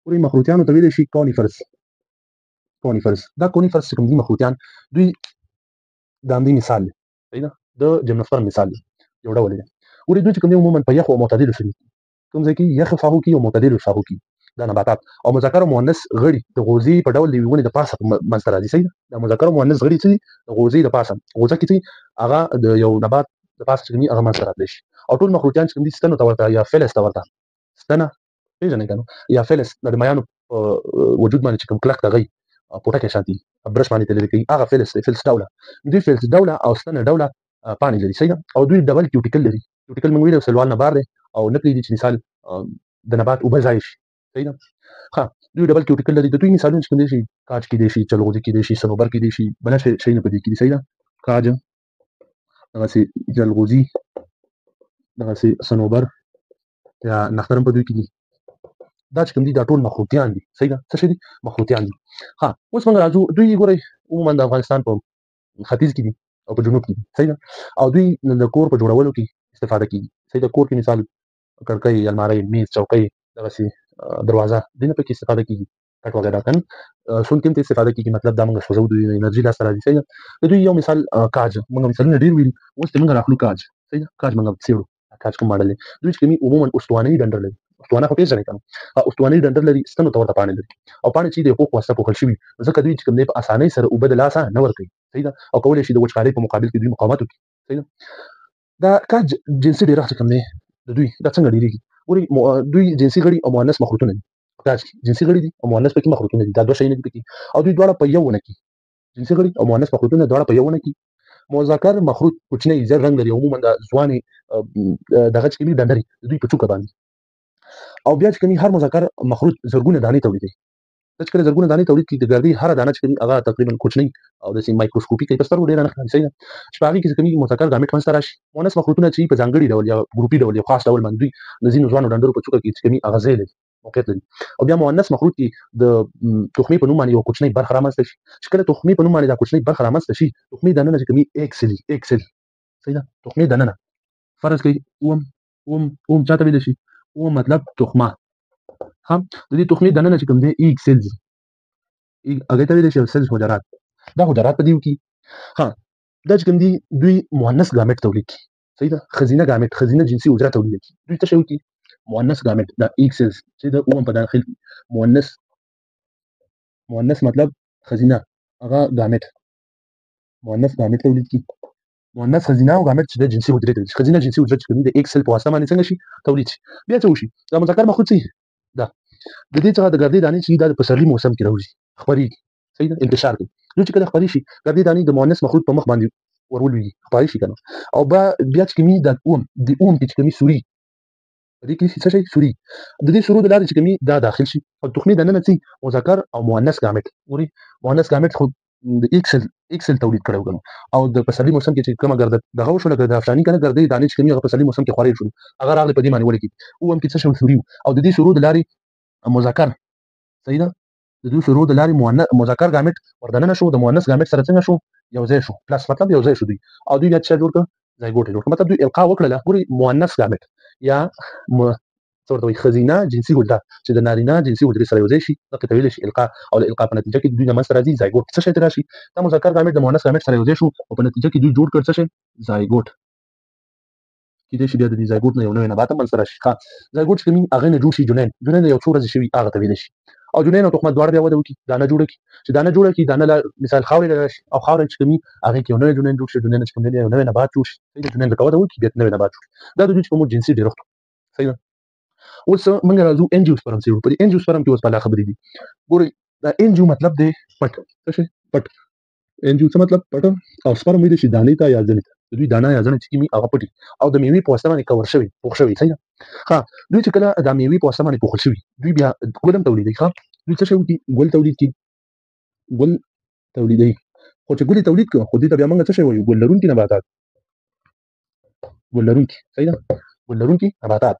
ګورئ مخروطیانو ته ویلی شي کونیفرس دا کونیفرس چې کوم دي مخروطیان دوی د همدې مثال دی صحیح ده د جیمنوسپرم مثال دی یو ډول دی. ګورئ دوی چې کوم دی عموما په یخو او معتدلو سیمو کوم ځای کې یخ ساحو کې او معتدلو ساحو کې دا نباتات او مذکر او مؤنث غړي د غوزي په ډول د ونې د پاسه منځته راځي صحیح ده. د مذکر او مؤنث غړي چې د غوزي د پاسه غوزه کې چې هغه د یو نبات د پاسه چې هغه منځته راتلی شي او ټول مخروطیان چې کوم دي ستنو ته ورته یا فلز ته ورته ستنه پېژنئ که نه یا فلز د مایانو وجود باندې چې کوم کلک دغه پوټکی شانتي برش باندې تللی کوي هغه فلز دی فلز ډوله دوی فلز ډوله او ستنه ډوله پاڼې لري صحیح ده او دوی ډبل کیوټیکل لري. کیوټیکل موږ ویلي سلوال نه بار دی او نه پرېږدي چې مثال د نبات اوبه ضایع شي صحیح ده. دوی ډبل کیوټیکل لري. د دوی مثالونه چې کوم دی شي کاج کېدی شي جلغوزي کېدی شي صنوبر کېدی شي بله شیونه په دې کې دي صحیح ده. کاج دغسې جلغوزي دغسې صنوبر یا نختر هم په دوی کې دي. دا چې کوم دي دا ټول مخروطیان دي صحیح ده. څه شي دي؟ مخروطیان دي. اوس موږ راځو دوی ګورئ عموما د افغانستان په ختیځ کې دي او په جنوب کې دي صحیح ده او دوی د کور په جوړولو کې استفاده کیږي صحیح ده. کور کې مثال کړکۍ المارۍ میز چوکۍ دغسې دروازه دې نه پکې استفاده کیږي کټ وغیره که نه سون کې هم استفاده کیږي مطلب دا موږ سوځو د انرژي لاسته راځي صحیح ده. د دوی یو مثال کاج موږ مثالونه ډېر ویلي اوس موږ راخلو کاج صحیح ده. کاج موږ څېړو کاج کوم ماډل دی. دوی چې کومي عموما استوانۍ ډنډر لري استوانه خو پېژنئ که نه استوانۍ ډنډر لري ستنو ته ورته پاڼې لري او پاڼې چې د پوښ په واسطه پوښل شوي ځکه دوی چې کوم دی په اسانۍ سره اوبه د لاسه نه ورکوي صحیح ده او کولی شي د وچکالۍ په مقابل کې دوی مقاومت وکړي صحیح ده. دا کاج جنسي ډېرښت چې کوم دی د دوی دا څنګه ډېرېږي ګورئ دوی جنسي غړي او مؤنث مخروطونه دي. کاج جنسي غړي دي او مؤنث پکې مخروطونه دي دا دوه شیونه دي پکې او دوی دواړه په یو ونه کې جنسي غړي او مؤنث مخروطونه دواړه په یو ونه کې مذکر مخروط کوچنی زر رنګ لري عموما د ځوانې دغه چې کومي ډنډرې د دوی په څوکه باندې او بیا چې کومي هر مذکر مخروط زرګونه دانې تولیدوي. دا چې کله زرګونه دانې تولید کړي د ګردې هره دانه چې کومي هغه تقریبا کوچنۍ او داسې مایکروسکوپیک په سترګو ډېره نه ښکاري صحیح ده چې په هغې کې چې کومي مذکر ګامېټ منځته راشي مؤنث مخروطونه چې په ځانګړي ډول یا ګروپي ډول یا خاص ډول باندې دوی د ځینو ځوانو ډنډرو په څوکه کې چې کومي هغه ځای لري موقعیت لري او بیا مؤنث مخروط کې د تخمې په نوم باندې یوه کوچنۍ برخه رامنځته شي چې کله تخمې په نوم باندې دا کوچنۍ برخه رامنځته شي تخمې دننه چې کومي ایکسل صحیح ده تخمې دننه فرض کوي اوم چاته ویلی شي اوم مطلب تخمه د دې تخمې دننه چې کوم دی ایکسلز هغې ته ویلی شي سلز حجرات دا حجرات په دې کې دا چې کوم دي دوی مؤنث ګامټ تولید کوي صحیح ده خزینه ګامټ خزینه جنسي حجره تولید کوي دوی څه شی کوي مؤنث ګامټ دا ایکس چې د اوم په داخل مؤنث مطلب خزینه هغه ګامټ مؤنث ګامټ تولید کوي مؤنث خزینه او ګامټ چې د جنسي حجره تولید خزینه جنسي حجره چې کوم د ایکس په واسطه باندې څنګه شي تولید شي بیا څه وشي دا مذکر مخوت سي دا د دې څخه د ګردې دانې چې د پسرلي موسم کې راوځي خبري صحیح ده انتشار کوي نو چې کله خبري شي ګردې دانې د مؤنث مخلوط په مخ باندې ورولوي خبري شي کنه او بیا چې کمی د اوم چې کمی سوري دې کې څه شي سوري د دې شروع د لارې چې کمی دا داخل شي او تخمي د نن سي مذکر او مؤنث ګامټ وري مؤنث ګامټ خو د ایکسل تولید کړو کنه او د پسرلي موسم کې چې کومه ګرد دغه شو لکه د افغاني کنه ګردې دانې چې کمی هغه پسرلي موسم کې خوري شو هغه راغلی په دې معنی ولکې او هم کې څه شي سوري او د دې شروع د لارې مذکر صحیح ده د دوی شروع د لارې مذکر ګامټ وردننه شو د مؤنث ګامټ سره څنګه شو یو ځای شو پلس مطلب یو ځای شو دوی او دوی بیا څه جوړ کړ زایګوټ جوړ مطلب دوی القا وکړه ګوري مؤنث ګامټ یا څه ورته خزینه جنسي حجره چې د نارینه جنسي حجرې سره یو ځای شي دغه ته ویل شي القا او د القا په نتیجه کې دوی د منځ راځي زایګوټ څه شي راشي دا مذکر ګامټ د مؤنث ګامټ سره یو ځای شو او په نتیجه کې دوی جوړ کړ څه شي زایګوټ کېدای شي بیا د دې زایګوټ نه یو نوې نبات منځ راشي ښه زایګوټ چې کومي هغه نه جوړ شي جنین یو څو ورځې شوي هغه ته ویل شي او جنین او تخمه دواړه بیا وده وکړي دانه جوړه کړي چې دانه جوړه کړي دانه مثال خاورې راشي او خاورې چې کومي هغه کې یو نوې جنین جوړ شي جنین چې کوم دی یو نوې نبات جوړ شي د جنین د وده وکړي بیا نوې نبات جوړ دا د دوی چې کوم جنسي ډیرښت صحیح ده اوس موږ راځو انجیوسپرم سیرو په انجیوسپرم کې اوس په لا خبرې دي ګوري دا انجیو مطلب دی پټ څه شي پټ انجیو څه مطلب پټ او سپرم دې شي دانې ته یا ځنې ته دوی دانه یا ځنې چې کیمي هغه پټي او د میوې په واسطه باندې کور شوی پوښ شوی صحیح ها دوی چې کله د میوې په واسطه باندې پوښ شوی دوی بیا ګلم تولیدي ښه دوی څه شي وکي ګل تولید کی ګل تولیدي خو چې ګل تولید کوي خو دې ته بیا موږ څه شي وایو ګل لرونکي نباتات ګل لرونکي صحیح ده ګل لرونکي نباتات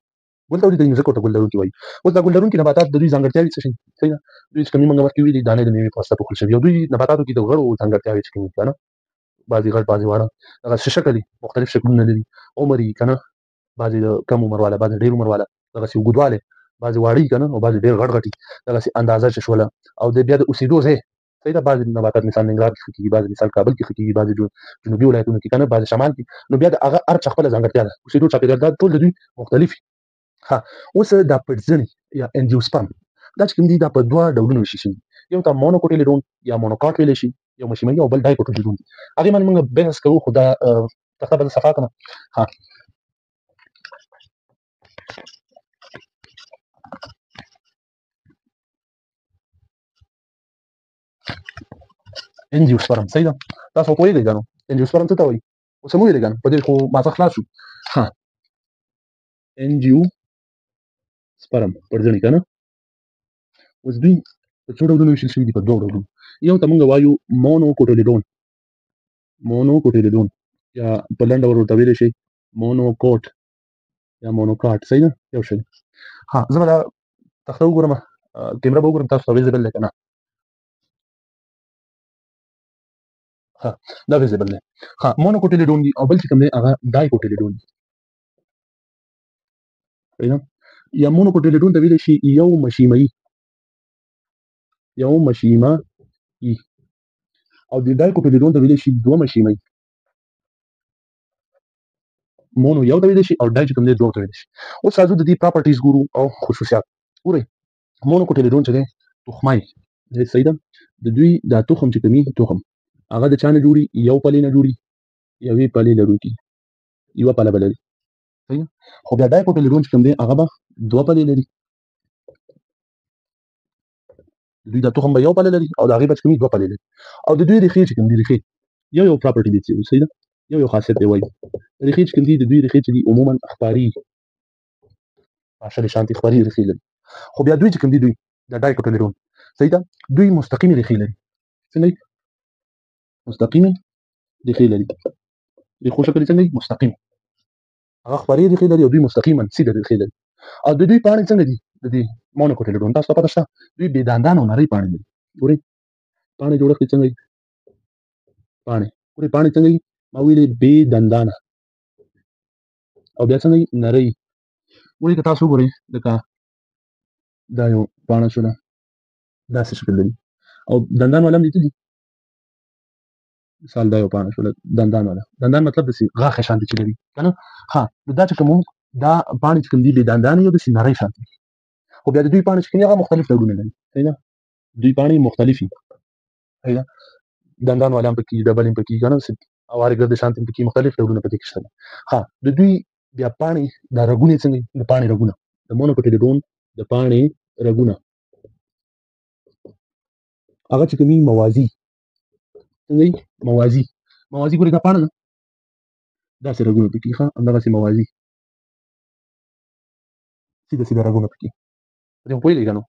ګل تولید د ځکه ته ګل لرونکي وایي اوس دا ګل لرونکي نباتات د دوی ځانګړتیاوې څه شي صحیح ده دوی چې کومي موږ ورکوي ویلي دانې د میوې په واسطه پوښل شوی او دوی نباتاتو کې د غړو ځانګړتیاوې چې کومي کنه بعضی غټ بعضی واړه دغه شکل دي مختلف شکلونه لري عمر یې کنه بعضی د کم عمر والا بعضی ډیر عمر والا دغه سی وګدواله بعضی واړی کنه او بعضی ډیر غټ غټي دغه سی اندازه شوله او د بیا د اوسېدو ځای صحیح ده بعضی نباتات مثال ننګرهار کې کیږي بعضی مثال کابل کې کیږي بعضی جنوبي ولایتونو کې کنه بعضی شمال کې نو بیا د هغه ارچ خپل ځانګړتیا ده اوسېدو چاپیریال دا ټول د دوی مختلف ها اوس د پټزنی یا انجیوسپرم دا چې کوم دي دا په دوه ډولونو شي یو ته مونوکوټیلیډون یا مونوکاټ ویل شي یو مشیمي او بل ډایکوټیلیډون هغه من موږ بحث کوو خو دا تخته بل صفه کنه ها انجیوسپرم صحیح ده تاسو پوهیږئ ګانو انجیوسپرم څه ته وایي اوس مو ویل ګانو په دې خو ما خلاص شو ها انجیوسپرم پرځنی کنه اوس دوی په څو ډولونو ویشل شوي دي په دوه ډولونو یو ته موږ وایو مونوکوټیلیډون یا په لنډ ډول ورته ویلی شي مونوکوټ یا مونوکاټ صحیح ده یو شی ها زه به دا تخته وګورم کیمره به وګورم تاسو ته ویزیبل دی که نه ها دا ویزیبل دی ها مونوکوټیلیډون دي او بل چې کوم دی هغه ډایکوټیلیډون دي صحیح ده یا مونوکوټیلیډون ته ویلی شي یو مشیمه او د ډایکوټیلیډون ته ویلی شي دوه مشیمه مونو یو ته ویلی شي او ډای چې کوم دی دوه ته ویلی شي اوس راځو د دې پراپرټیز ګورو او خصوصیات ګورئ مونوکوټیلیډون چې دی تخمای دی صحیح ده د دوی دا تخم چې کومي تخم هغه د چا نه جوړي یو پلې نه جوړي یوې پلې لرونکي یوه پله به لري صحیح خو بیا ډایکوټیلیډون چې کوم دی هغه به دوه پلې لري دوی دا تخم به یو پله لري او د هغې به چې کومي دوه پلې لري او د دوی ریښې چې کوم دي ریښې یو پراپرټي دی صحیح ده یو خاصیت دی وایي ریښې چې کوم دي د دوی ریښې چې دي عموما ښکاري ماشلې شانتي ښکاري ریښې لري خو بیا دوی چې کوم دي دوی د ډایکوټیلیډون صحیح ده دوی مستقیمې ریښې لري څنګه مستقیمې ریښې لري ریښو شکل څنګه مستقیم هغه خپرې ریښې لري او دوی مستقیما سیده ریښې لري او د دوی پاڼې څنګه دي د دې مونوکوټیلیډون تاسو ته پته شته دوی بې دندانه او نرۍ پاڼې لري ګورئ پاڼې جوړښت څنګه وي پاڼې څنګه وي ما ویلې بې دندانه او بیا څنګه نرۍ ګورئ که تاسو وګورئ لکه دا یو پاڼه شوله داسې شکل لري او دندان والا هم دي مثال دا یو پاڼه شوله دندان والا. دندان مطلب داسې غاښ شانتې چې لري که نه. ښه نو دا چې کوم دا پاڼې چې کوم دي بې دندانې یو داسې نرۍ شانتې خو بیا د دوی پاڼې چې کوم دي هغه مختلف ډولونه لري صحیح ده. دوی پاڼې مختلفې صحیح ده. دندان والا هم پکې ډبل هم پکې که نه اوارې ګردې شانتې هم پکې مختلف ډولونه پکې شته دي. ښه د دوی بیا پاڼې دا رګونه یې څنګه دي د پاڼې رګونه د مونوکوټیلیډون د پاڼې رګونه هغه چې کوم موازي څنګه دي موازي ګورې دا پاڼه ده داسې رګونه پکې ښه همدغسې موازي سیده سیده رګونه پکې په دې پوهېږئ که نو.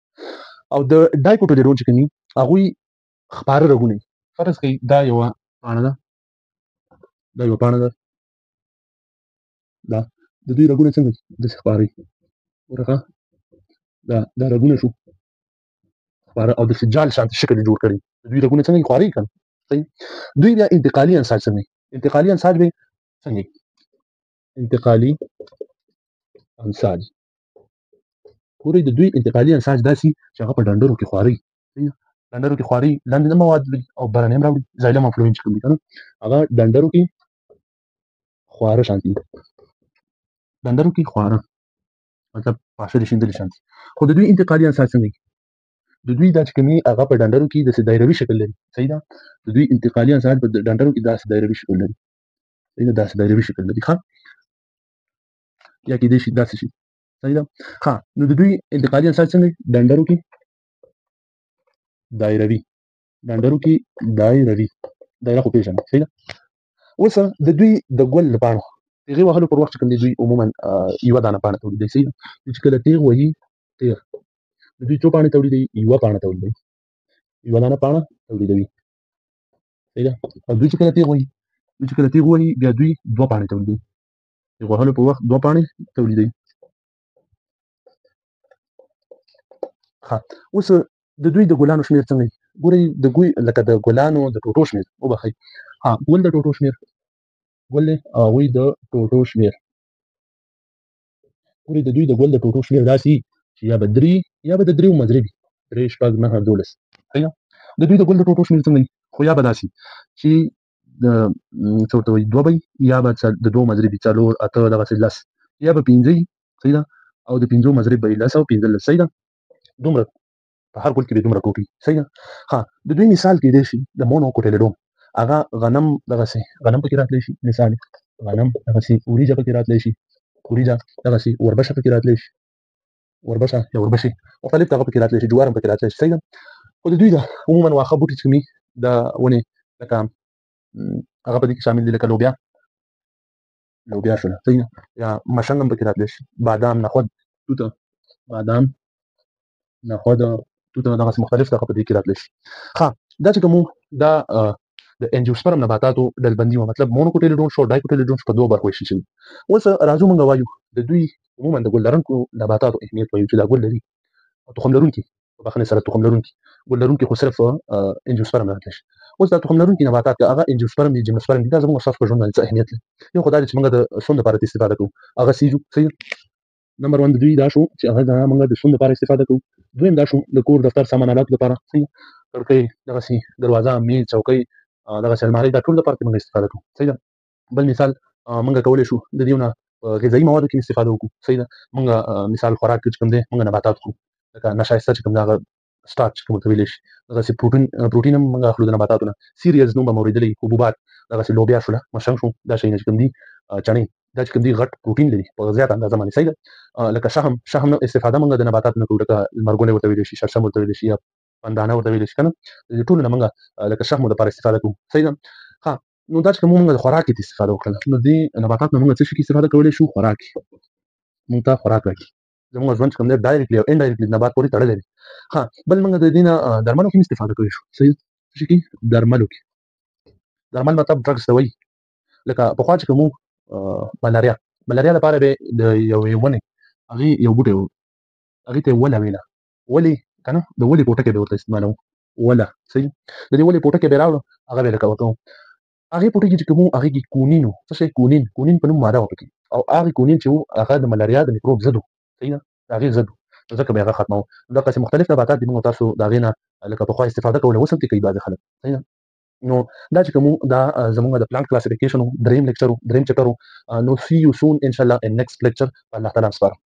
او د ډایکوټیلیډون چې کوم دي هغوی خپاره رګونه دي. فرض کړئ دا یوه پاڼه ده دا د دوی رګونه څنګه دي داسې خپاره دي ګوره ښه دا رګونه شو خپاره او داسې جال شانتې شکل یې جوړ کړی د دوی رګونه څنګه دي خواره دي که نه صحیح. دوی بیا انتقالي انساج څنګه دي انتقالي انساج به څنګه دي انتقالي انساج ګورئ د دوی انتقالي انساج داسې چې هغه په ډنډرو کې خواري ډنډرو کې خواري لاندې مواد لري او بهرنی هم راوړي زایلم او فلویم چې کوم دي که نه هغه ډنډرو کې خواره شانتې دي ډنډرو کې خواره مطلب پاشلې شیندلې شانتې. خو د دوی انتقالي انساج څنګه دي د دوی دا چې کوم هغه په ډنډرو کې داسې دایروي شکل لري صحیح ده. د دوی انتقالي انساج په ډنډرو کې داسې دایروي شکل لري صحیح ده داسې دایروي شکل لري ښه یا کېدای شي داسې شي صحیح ده. ښه نو د دوی انتقالي انساج څنګه دي ډنډرو کې دایروي دایره خو پېژنئ صحیح ده. اوس د دوی د ګل د پاڼو تیغې وهلو پر وخت چې کوم دی دوی عموما یوه دانه پاڼه تولیدوي صحیح ده. چې کله تیغ وهي د دوی څو پاڼې تولیدوي یوه پاڼه تولیدوي یوه دانه پاڼه تولیدوي صحیح ده. او دوی چې کله تیغ وهي بیا دوی دوه پاڼې تولیدوي تیغ وهلو پر وخت دوه پاڼې تولیدوي. ښه اوس د دوی د ګلانو شمېر څنګه دی ګورئ د لکه د ګلانو د ټوټو شمېر وبخئ ګل د ټوټو شمېر ګل دی هغوی د ټوټو شمېر ګورئ د دوی د ګل د ټوټو شمېر داسې چې یا به درې یا به د دریو مضرب وي 3 4 5 9 12 صحیح ده. د دوی د ګل د ټوټو شمېر څنګه دی خو یا به داسې چې د څه ورته وایي دوه به یا به د دوو مضرب وي 4 8 دغسې 10 یا به 5 صحیح ده او د 5 مضرب به 10 او 15 صحیح ده. دومره په هر ګل کې به دومره ټوټې صحیح ده. ښه د دوی مثال کېدای شي د مونوکوټیلیډون هغه غنم دغسې غنم پکې راتلی شي مثال غنم دغسې وریجه پکې راتلی شي وریجه دغسې وربشه پکې راتلی شي وربشه یا وربشې مختلف هغه پکې راتلی شي جوار هم پکې راتلی شي صحیح ده. خو د دوی د عموما واښه بوټي چې کوم دي د ونې لکه هغه په دې کې شامل دي لکه لوبیا شوله صحیح ده یا مشنګ هم پکې راتلی شي بادام نخود توته بادام نخود توته دغسې مختلف دغه په دې کې راتلی شي. ښه دا چې کوم دا د انجیوسپرم نباتاتو ډلبندي وه مطلب مونوکوټیلیډون شو ډایکوټیلیډون شو په دوه برخو ویشل شوي. اوس راځو موږ وایو د دوی عموما د ګل لرونکو نباتاتو اهمیت وایو چې دا ګل لري او تخم لرونکي په بخښنې سره تخم لرونکي ګل لرونکي خو صرف انجیوسپرم راتلی شي. اوس دا تخم لرونکي نباتات که هغه انجیوسپرم دي جیمنوسپرم دي دا زموږ ستاسو په ژوند باندې څه اهمیت لري. یو خو دا دی چې موږ د سون لپاره استفاده کوو هغه سیجو صحیح نمبر 1 د دوی دا شو چې هغه موږ د سون لپاره استفاده کوو. دویم دا شو د کور دفتر سامان آلاتو لپاره صحیح کړکۍ دغسې دروازه میز چوکۍ دغسې المارۍ دا ټول لپاره موږ استفاده کوو صحیح ده. بل مثال موږ کولی شو د دې نه غذایي موادو کې استفاده وکړو صحیح ده. موږ مثال خوراک کې چې کوم دی موږ نباتات خورو لکه نشایسته چې کوم دی هغه سټارچ کوم ورته ویلی شي دغسې پروټین هم موږ اخلو د نباتاتو نه. سیریلز نوم به مو اورېدلی حبوبات دغسې لوبیا شوله مشنګ شو دا شیونه چې کوم دي چڼې دا چې کوم دي غټ پروټین لري په زیات اندازه باندې صحیح ده. لکه شهم نه استفاده موږ د نباتاتو نه کوو لکه لمرګونی ورته ویلی شي شړشم ورته ویلی شي یا پندانه ورته ویلی شي که نه د ټولو نه موږ لکه شهمو دپاره استفاده کوو صحیح ده. ښه نو دا چې کوم موږ د خوراک کې استفاده وکړله نو دې نباتاتو نه موږ څه شي کې استفاده کولی شو خوراک موږ ته خوراک راکړي زموږ ژوند چې کوم دی ډایرکټلی او انډایرکټلی نبات پورې تړلی دی. ښه بل موږ د دې نه درملو کې هم استفاده کولی شو صحیح څه شي کې درملو کې درمل مطلب ډرګس ته وایي لکه پخوا چې کوم ملاریا لپاره به د یوې ونې هغې یو بوټی و هغې ته یې وله ویله ولې که نه د ولې پوټکی به ورته استعمالوو وله صحیح د دې ولې پوټکی به یې راوړو هغه به یې لکه ورته هغې پوټکي چې کوم و هغې کې کونین و څه شی کونین په نوم ماده وه پکې او هغې کونین چې و هغه د ملاریا د میکروب ضد و صحیح ده د هغې ضد و نو ځکه به یې هغه ختموو. دغسې مختلف نباتات دي موږ تاسو د هغې نه لکه پخوا استفاده کوله اوس هم ترې کوي بعضې خلک صحیح ده. نو دا چې کوم دا زموږ د پلانټ کلاسیفیکیشن دریم لیکچر دریم چپټر نو سی یو سون ان شاء الله ان نیکست لیکچر الله تعالی سپارم